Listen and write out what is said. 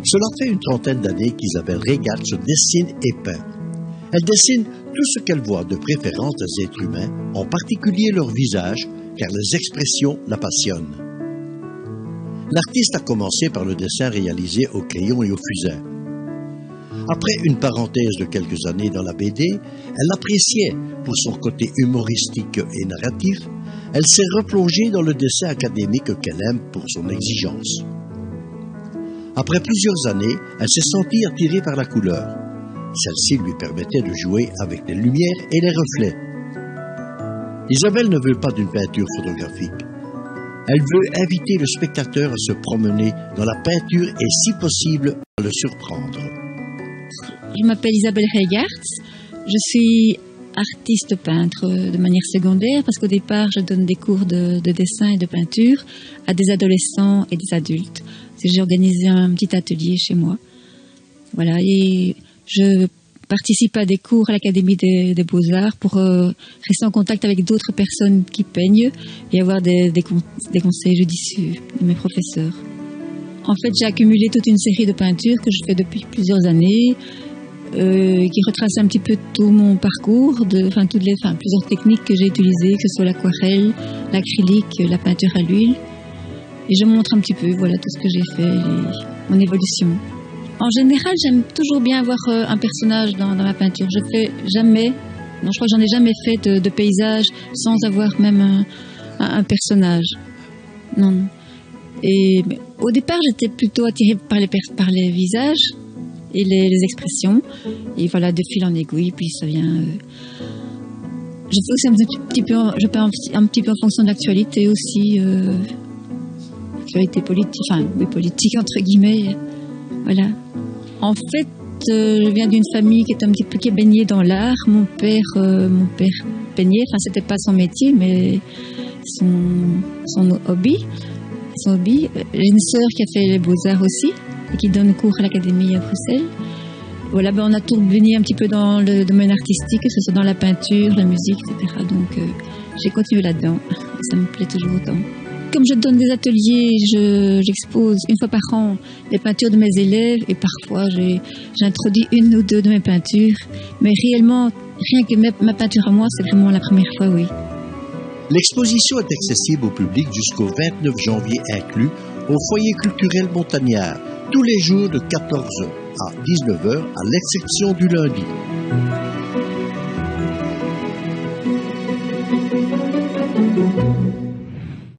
Cela fait une trentaine d'années qu'Isabelle Reigartz dessine et peint. Elle dessine tout ce qu'elle voit, de préférence des êtres humains, en particulier leur visage, car les expressions la passionnent. L'artiste a commencé par le dessin réalisé au crayon et au fusain. Après une parenthèse de quelques années dans la BD, elle l'appréciait pour son côté humoristique et narratif. Elle s'est replongée dans le dessin académique qu'elle aime pour son exigence. Après plusieurs années, elle s'est sentie attirée par la couleur. Celle-ci lui permettait de jouer avec les lumières et les reflets. Isabelle ne veut pas d'une peinture photographique. Elle veut inviter le spectateur à se promener dans la peinture et, si possible, à le surprendre. Je m'appelle Isabelle Reigartz. Je suis artiste peintre de manière secondaire parce qu'au départ, je donne des cours de dessin et de peinture à des adolescents et des adultes. J'ai organisé un petit atelier chez moi. Voilà, et je participe à des cours à l'Académie des Beaux-Arts pour rester en contact avec d'autres personnes qui peignent et avoir des conseils judicieux de mes professeurs. En fait, j'ai accumulé toute une série de peintures que je fais depuis plusieurs années, qui retrace un petit peu tout mon parcours, plusieurs techniques que j'ai utilisées, que ce soit l'aquarelle, l'acrylique, la peinture à l'huile. Et je montre un petit peu, voilà, tout ce que j'ai fait, mon évolution. En général, j'aime toujours bien avoir un personnage dans ma peinture. Je crois que j'en ai jamais fait de paysage sans avoir même un personnage. Non. Et au départ, j'étais plutôt attirée par les visages et les expressions. Et voilà, de fil en aiguille, puis ça vient. Je fais aussi je peins un petit peu en fonction de l'actualité aussi. Actualité politique entre guillemets. Voilà. En fait, je viens d'une famille qui est baignée dans l'art. Mon père peignait. Enfin, c'était pas son métier, mais son hobby. J'ai une sœur qui a fait les beaux-arts aussi et qui donne cours à l'Académie à Bruxelles. Voilà, on a tout baigné un petit peu dans le domaine artistique, que ce soit dans la peinture, la musique, etc. Donc, j'ai continué là-dedans. Ça me plaît toujours autant. Comme je donne des ateliers, j'expose une fois par an les peintures de mes élèves et parfois j'introduis une ou deux de mes peintures. Mais réellement, rien que ma peinture à moi, c'est vraiment la première fois, oui. L'exposition est accessible au public jusqu'au 29 janvier inclus au foyer culturel Montagnard, tous les jours de 14h à 19h à l'exception du lundi.